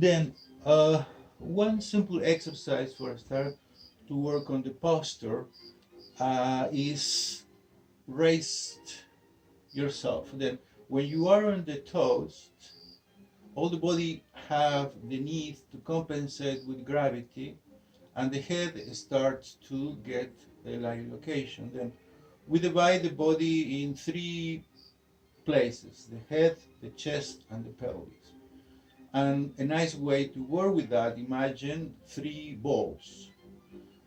Then, one simple exercise for a start to work on the posture is raise yourself. Then, when you are on the toes, all the body have the need to compensate with gravity, and the head starts to get a light location. Then, we divide the body in three places: the head, the chest, and the pelvis. And a nice way to work with that, imagine three balls.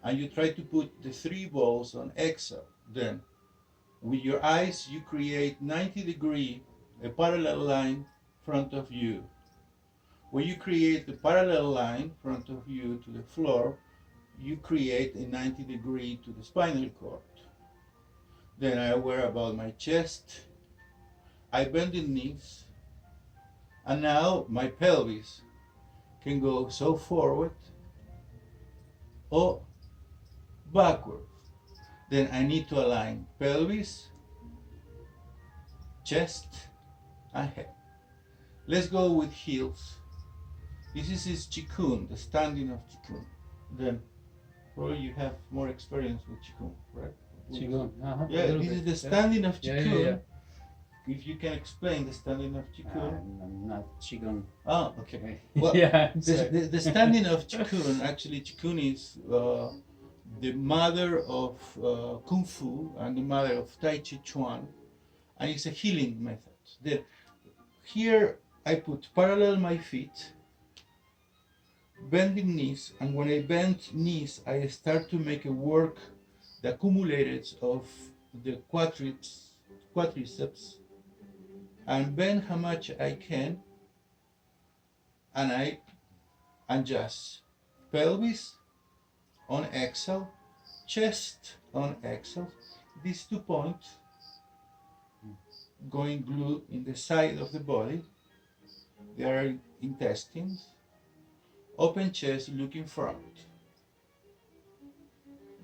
And you try to put the three balls on exhale. Then, with your eyes, you create 90-degree, a parallel line in front of you. When you create the parallel line in front of you to the floor, you create a 90-degree to the spinal cord. Then I wear about my chest, I bend the knees, and now my pelvis can go so forward or backwards. Then I need to align pelvis, chest, and head. Let's go with heels. This is Qigong, the standing of Qigong. Then probably you have more experience with Qigong, right? Qigong. Yeah, this is the standing of Yeah, Qigong. yeah. If you can explain the standing of Qigong. I'm not Qigong. Oh, okay. Well, Yeah. the standing of Qigong, actually Qigong is the mother of Kung Fu and the mother of Tai Chi Chuan, and it's a healing method. Then here I put parallel my feet, bending knees, and when I bend knees, I start to make a work the accumulated of the quadriceps, and bend how much I can, and I adjust pelvis on exhale, chest on exhale. These 2 points going glue in the side of the body. They are intestines. Open chest, looking front.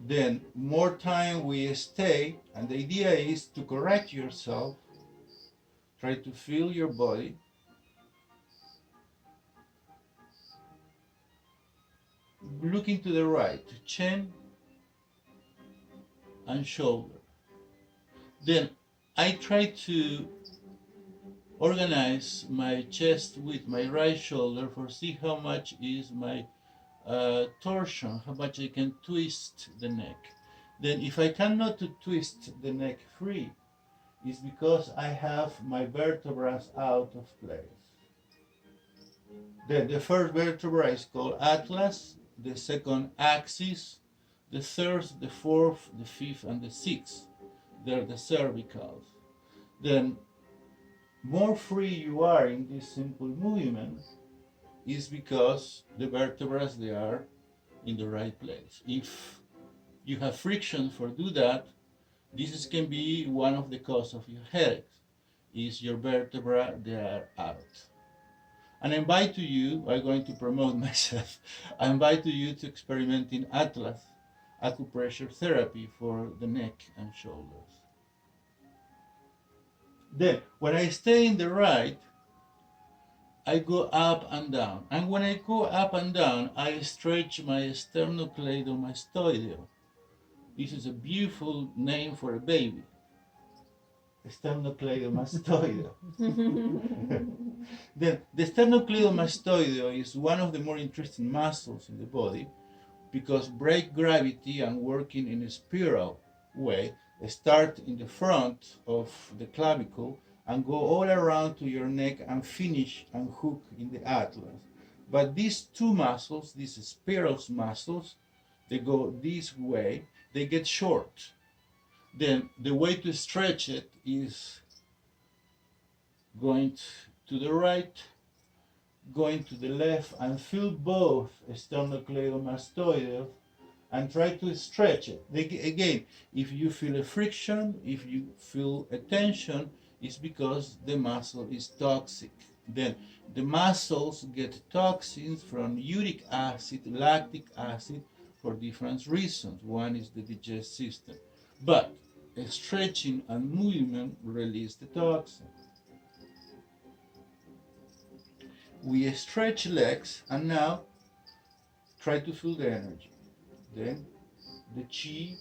Then more time we stay, and the idea is to correct yourself. Try to feel your body. Looking to the right, chin and shoulder. Then I try to organize my chest with my right shoulder for see how much is my torsion, how much I can twist the neck. Then if I cannot twist the neck free, it's because I have my vertebrae out of place. Then the first vertebra is called atlas, the second axis, the third, the fourth, the fifth, and the sixth. They're the cervicals. Then more free you are in this simple movement is because the vertebrae they are in the right place. If you have friction for do that, this can be one of the cause of your headaches. Is your vertebra they are out. And I invite to you, I'm going to promote myself, I invite you to experiment in Atlas acupressure therapy for the neck and shoulders. Then, when I stay in the right, I go up and down. And when I go up and down, I stretch my sternocleidomastoideo. This is a beautiful name for a baby. Sternocleidomastoideo. Then, the sternocleidomastoideo is one of the more interesting muscles in the body because break gravity and working in a spiral way, start in the front of the clavicle and go all around to your neck and finish and hook in the atlas. But these two muscles, these spiral muscles, they go this way, they get short. Then the way to stretch it is going to the right, going to the left, and feel both sternocleidomastoideal and try to stretch it. Again, if you feel a friction, if you feel a tension, it's because the muscle is toxic. Then the muscles get toxins from uric acid, lactic acid for different reasons. One is the digestive system. But stretching and movement release the toxin. We stretch legs, and now try to feel the energy. Then the chi,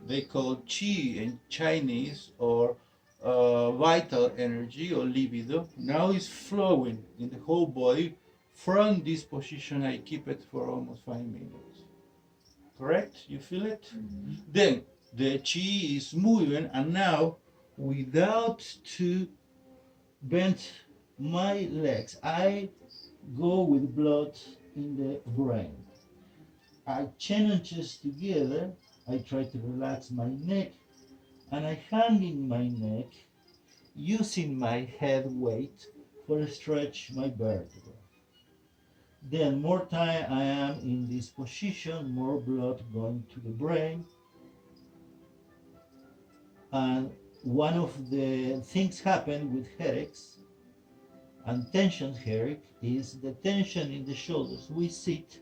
they call chi in Chinese, or vital energy or libido, now is flowing in the whole body. From this position, I keep it for almost 5 minutes. Correct? You feel it? Mm-hmm. Then the chi is moving, and now, without to bend my legs, I go with blood in the brain. I chain and chest together. I try to relax my neck, and I hang in my neck, using my head weight for stretch my vertebra. Then more time I am in this position, more blood going to the brain. And one of the things happen with headaches and tension headache is the tension in the shoulders. We sit,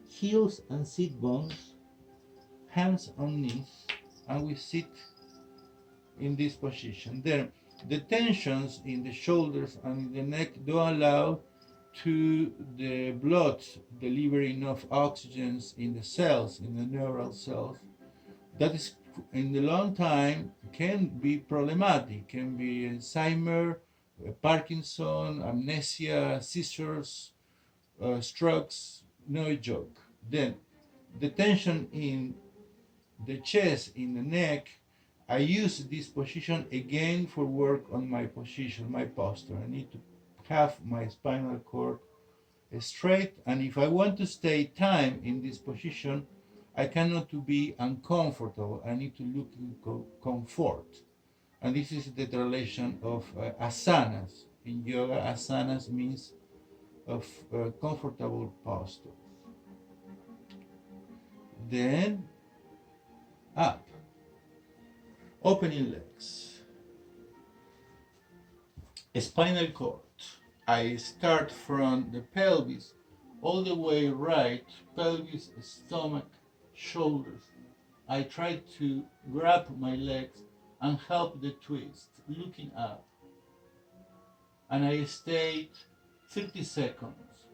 heels and sit bones, hands on knees, and we sit in this position. Then the tensions in the shoulders and in the neck don't allow to the blood deliver enough oxygen in the cells, in the neural cells. That is, in the long time, can be problematic, can be Alzheimer, Parkinson, amnesia, seizures, strokes, no joke. Then the tension in the chest, in the neck, I use this position again for work on my position, my posture. I need to have my spinal cord straight, and if I want to stay time in this position, I cannot to be uncomfortable. I need to look in comfort. And this is the relation of asanas. In yoga, asanas means of comfortable posture. Then up, opening legs, spinal cord. I start from the pelvis all the way right, pelvis, stomach, shoulders. I try to grab my legs and help the twist, looking up. And I stay 30 seconds,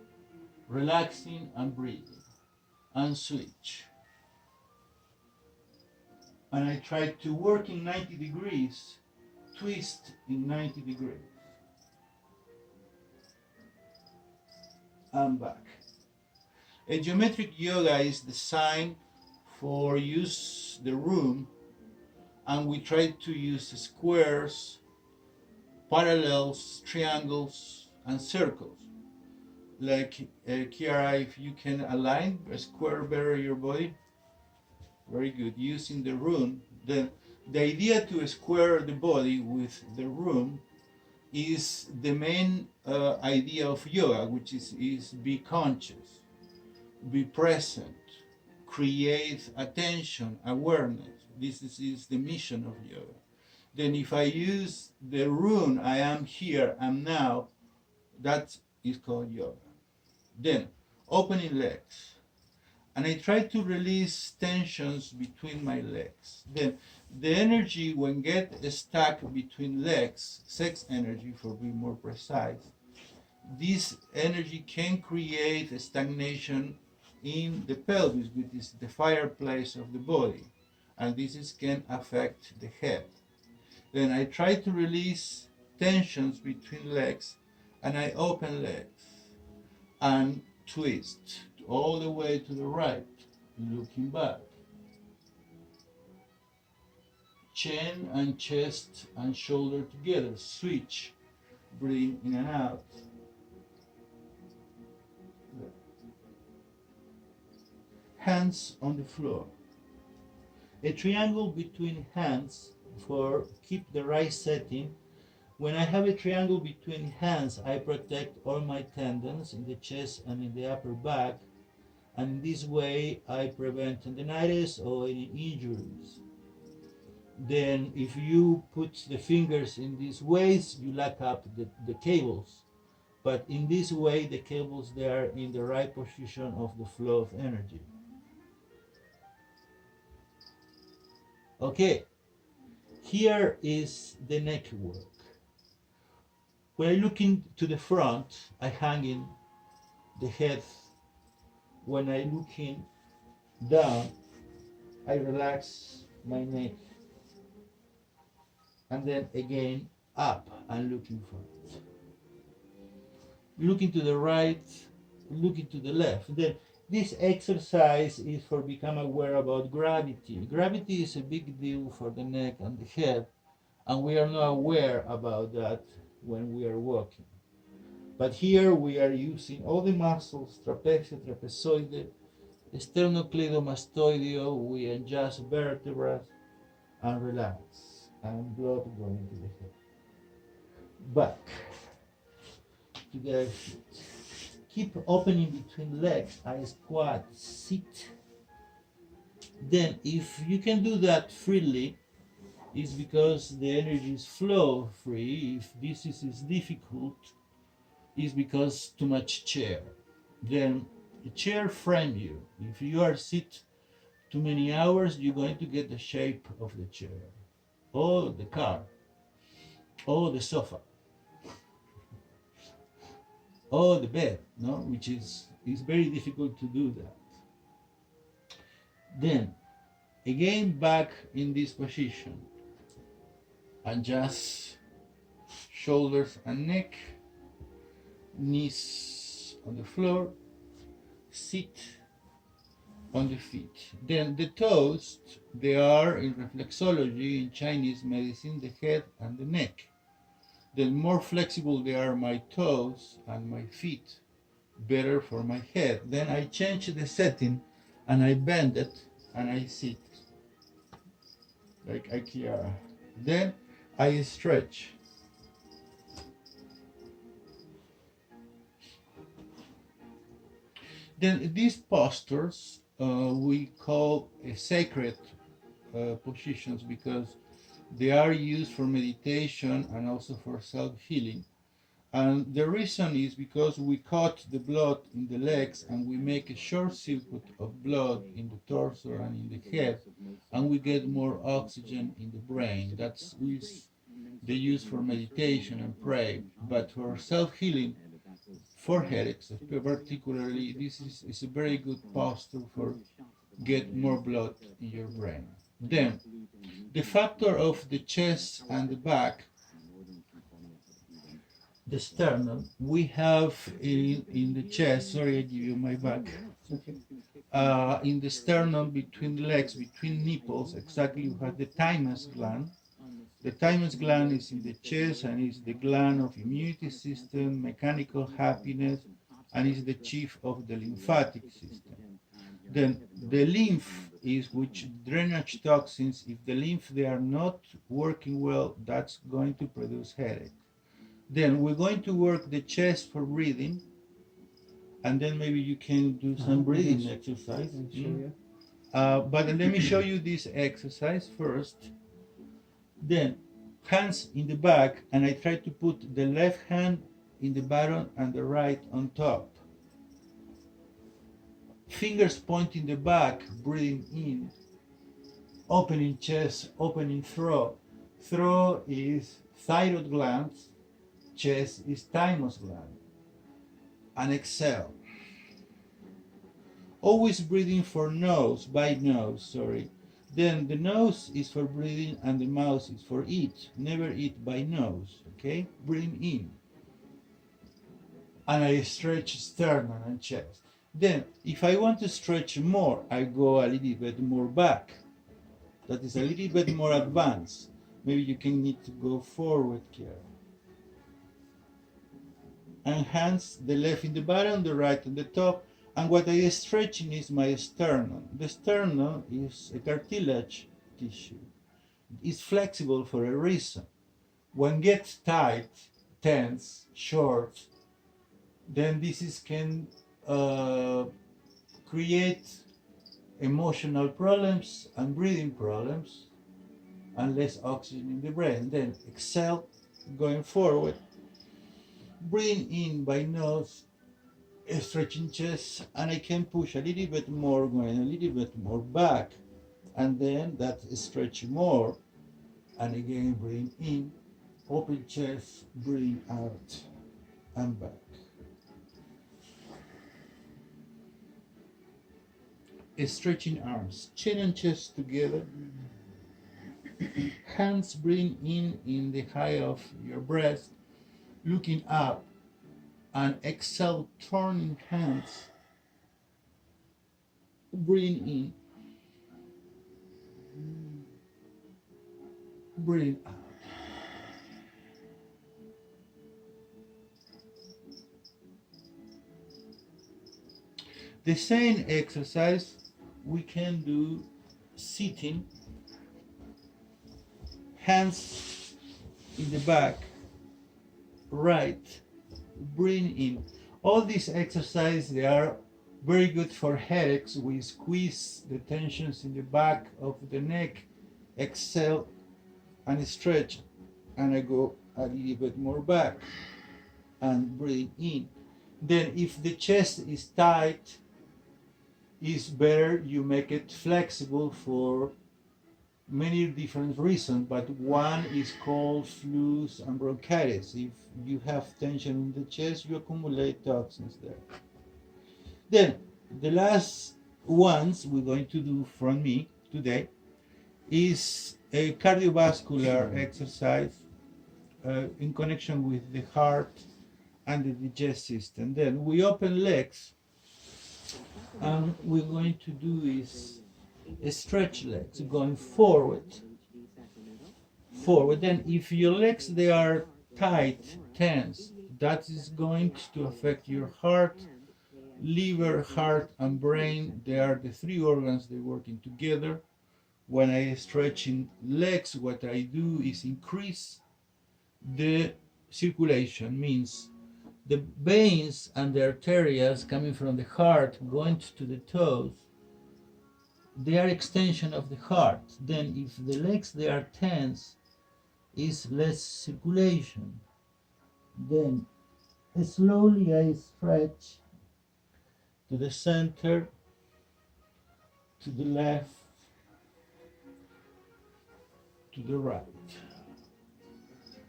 relaxing and breathing, and switch. And I try to work in 90 degrees, twist in 90 degrees. And back. A geometric yoga is designed for use the room, and we try to use squares, parallels, triangles, and circles. Like Kiara, if you can align a square better your body, very good. Using the room, then the idea to square the body with the room is the main idea of yoga, which is be conscious, be present, create attention, awareness. This is the mission of yoga. Then if I use the rune, I am here, I'm now, that is called yoga. Then opening legs. And I try to release tensions between my legs. Then the energy when get stuck between legs, sex energy for being more precise, this energy can create a stagnation in the pelvis, which is the fireplace of the body, and can affect the head. Then I try to release tensions between legs, and I open legs and twist all the way to the right, looking back. Chin and chest and shoulder together, switch, breathe in and out. Hands on the floor. A triangle between hands for keep the right setting. When I have a triangle between hands, I protect all my tendons in the chest and in the upper back, and this way I prevent tendinitis or any injuries. Then if you put the fingers in these ways, you lock up the cables. But in this way, the cables, they are in the right position of the flow of energy. Okay, here is the neck work. When I look into the front, I hang in the head. When I look in down, I relax my neck. And then again up and looking front. Looking to the right, looking to the left. Then this exercise is for become aware about gravity. Gravity is a big deal for the neck and the head, and we are not aware about that when we are walking. But here we are using all the muscles, trapezius, trapezoid, sternocleidomastoideo, we adjust vertebrae and relax, and blood going to the head. Back to the feet. Keep opening between legs, I squat, sit. Then if you can do that freely, it's because the energy is flow free. If this is difficult, it's because too much chair. Then the chair frame you. If you are sit too many hours, you're going to get the shape of the chair, or the car, or the sofa, or the bed, no? Which is very difficult to do that. Then, again back in this position, adjust shoulders and neck, knees on the floor, sit on the feet. Then the toes, they are in reflexology, in Chinese medicine, the head and the neck. The more flexible they are my toes and my feet, better for my head. Then I change the setting and I bend it and I sit like Ikea. Then I stretch. Then these postures we call sacred positions because they are used for meditation and also for self-healing. And the reason is because we cut the blood in the legs and we make a short circuit of blood in the torso and in the head, and we get more oxygen in the brain. That's they use for meditation and pray. But for self-healing, for headaches particularly, this is a very good posture for get more blood in your brain. Then the factor of the chest and the back, the sternum, we have in the chest, sorry I give you my back, in the sternum, between the legs, between nipples, exactly you have the thymus gland. The thymus gland is in the chest and is the gland of immunity system, mechanical happiness, and is the chief of the lymphatic system. Then the lymph is which drainage toxins, if the lymph they are not working well, that's going to produce headache. Then we're going to work the chest for breathing, and then maybe you can do some breathing exercise. But let me show you this exercise first. Then hands in the back, and I try to put the left hand in the bottom and the right on top. Fingers pointing the back, breathing in, opening chest, opening throat. Throat is thyroid glands, chest is thymus gland. And exhale. Always breathing for nose, by nose, sorry. Then the nose is for breathing and the mouth is for eat. Never eat by nose, okay? Breathing in. And I stretch sternum and chest. Then, if I want to stretch more, I go a little bit more back. That is a little bit more advanced. Maybe you can need to go forward here. And hands, the left in the bottom, the right on the top. And what I am stretching is my sternum. The sternum is a cartilage tissue. It's flexible for a reason. When gets tight, tense, short, then this can create emotional problems and breathing problems and less oxygen in the brain. Then exhale, going forward. Breathe in by nose, stretching chest, and I can push a little bit more, going a little bit more back, and then that stretch more, and again breathe in Open chest, breathe out and back. Stretching arms, chin and chest together. Hands bring in the high of your breast, looking up, and exhale, turning hands. Breathe in, breathe out. The same exercise we can do sitting, hands in the back, right, breathe in. All these exercises, they are very good for headaches. We squeeze the tensions in the back of the neck, exhale and stretch, and I go a little bit more back and breathe in. Then if the chest is tight, it's better you make it flexible for many different reasons, but one is called flus and bronchitis. If you have tension in the chest, you accumulate toxins there. Then the last ones we're going to do from me today is a cardiovascular exercise in connection with the heart and the digestive system. Then we open legs, and we're going to do is stretch legs going forward. Then if your legs they are tight, tense, that is going to affect your heart, liver, heart, and brain. They are the three organs they working together. When I stretch in legs, what I do is increase the circulation, means the veins and the arteries coming from the heart going to the toes, they are extension of the heart. Then if the legs they are tense, is less circulation. Then slowly I stretch to the center, to the left, to the right.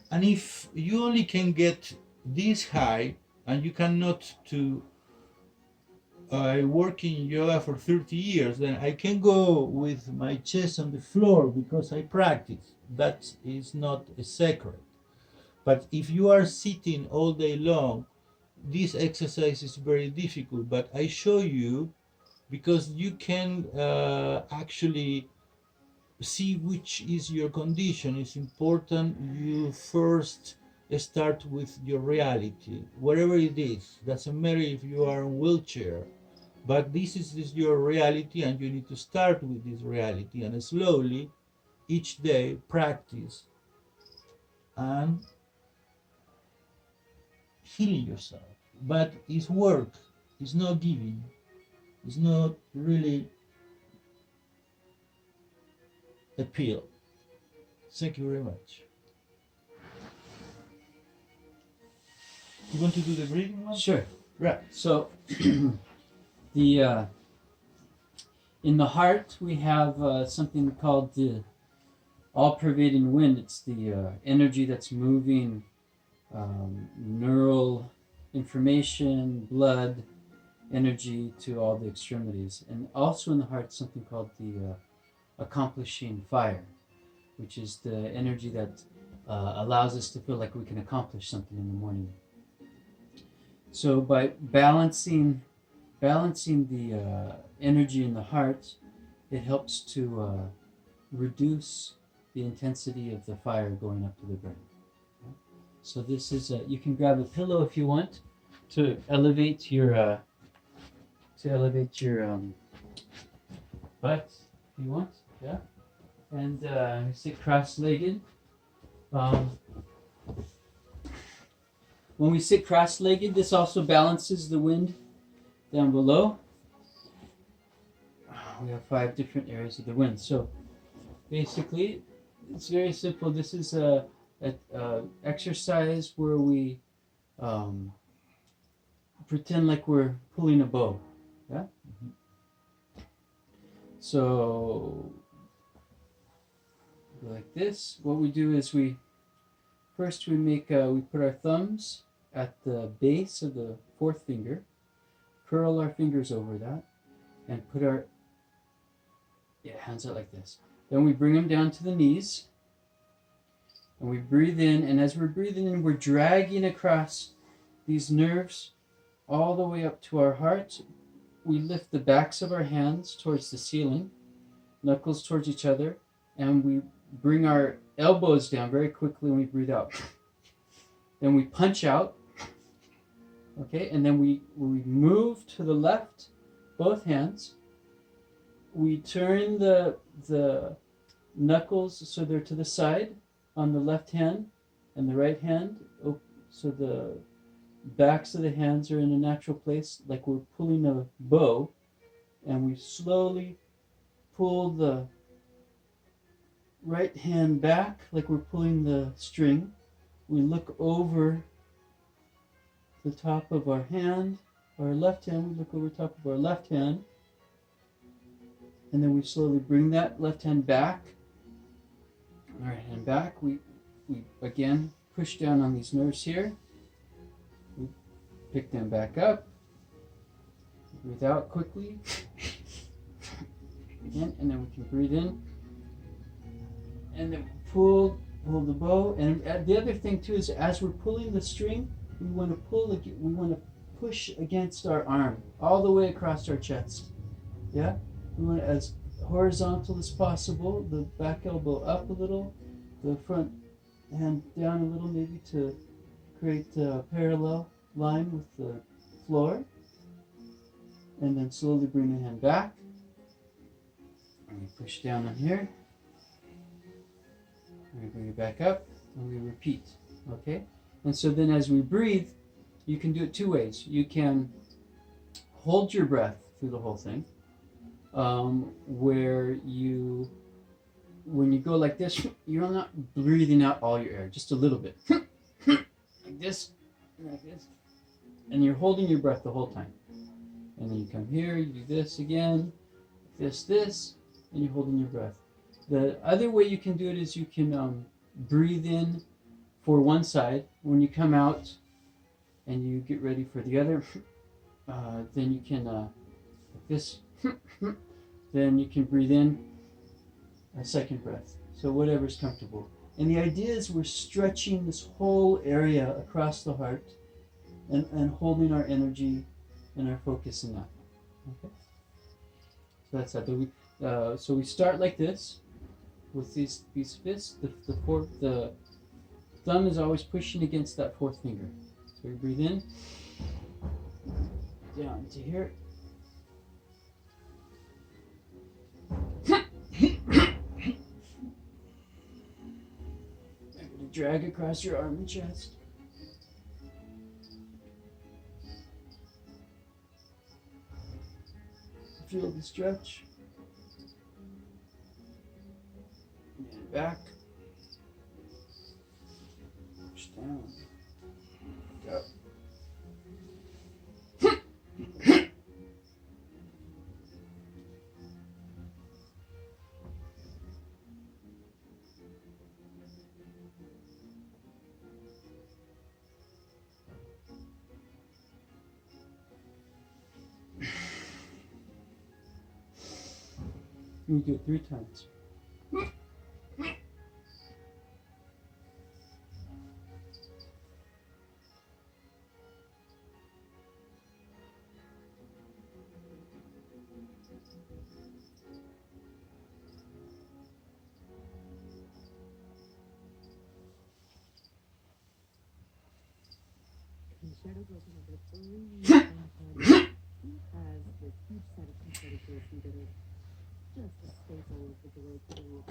And if you only can get this high and you cannot to work in yoga for 30 years, then I can go with my chest on the floor because I practice. That is not a secret. But if you are sitting all day long, this exercise is very difficult. But I show you because you can actually see which is your condition. It's important you first start with your reality, whatever it is. Doesn't matter if you are in a wheelchair, but this is your reality, and you need to start with this reality and slowly each day practice and healing yourself. But it's work, it's not giving, it's not really a pill. Thank you very much. You want to do the breathing one? Sure. Right. So, the in the heart we have something called the all-pervading wind. It's the energy that's moving neural information, blood, energy to all the extremities. And also in the heart, something called the accomplishing fire, which is the energy that allows us to feel like we can accomplish something in the morning. So by balancing the energy in the heart, it helps to reduce the intensity of the fire going up to the brain. So this is you can grab a pillow if you want to elevate your butt if you want, yeah. And sit cross-legged. When we sit cross-legged, this also balances the wind down below. We have 5 different areas of the wind. So basically, it's very simple. This is a exercise where we pretend like we're pulling a bow. Yeah. So like this, what we do is first we put our thumbs at the base of the fourth finger, curl our fingers over that, and put our hands out like this. Then we bring them down to the knees, and we breathe in. And as we're breathing in, we're dragging across these nerves all the way up to our heart. We lift the backs of our hands towards the ceiling, knuckles towards each other, and we bring our elbows down very quickly when we breathe out. Then we punch out, okay, and then we move to the left, both hands. We turn the knuckles so they're to the side on the left hand and the right hand, so the backs of the hands are in a natural place, like we're pulling a bow, and we slowly pull the right hand back like we're pulling the string. We look over the top of our hand, our left hand, we look over top of our left hand, and then we slowly bring that left hand back, our right hand back. We again push down on these nerves here. We pick them back up. Breathe out quickly. Again, and then we can breathe in. And then pull the bow. And the other thing too is, as we're pulling the string, we want to push against our arm all the way across our chest. Yeah, we want it as horizontal as possible. The back elbow up a little, the front hand down a little, maybe to create a parallel line with the floor. And then slowly bring the hand back. And we push down on here. And we bring it back up, and we repeat. Okay? And so then as we breathe, you can do it two ways. You can hold your breath through the whole thing, where when you go like this, you're not breathing out all your air, just a little bit. Like this, and you're holding your breath the whole time. And then you come here, you do this again, this, and you're holding your breath. The other way you can do it is you can breathe in for one side. When you come out and you get ready for the other, then you can, like this, then you can breathe in a second breath. So whatever's comfortable. And the idea is we're stretching this whole area across the heart and holding our energy and our focus in that. Okay? So that's that. So we start like this with these fists. The thumb is always pushing against that fourth finger. So we breathe in, down to here. I'm going to drag across your arm and chest. Feel the stretch. And back. Push down. Up. We do it 3 times. The shadow goes over the three has this huge set of confetti that are just a staple of the road to the roof.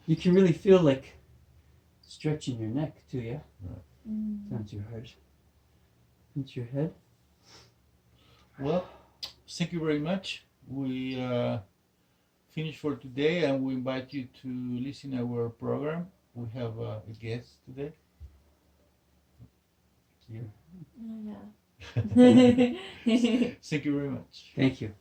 You can really feel like stretching your neck too, yeah? Down to your heart. Into your head. Well, thank you very much. We finish for today, and we invite you to listen our program. We have a guest today. Oh, yeah. Thank you very much. Thank you.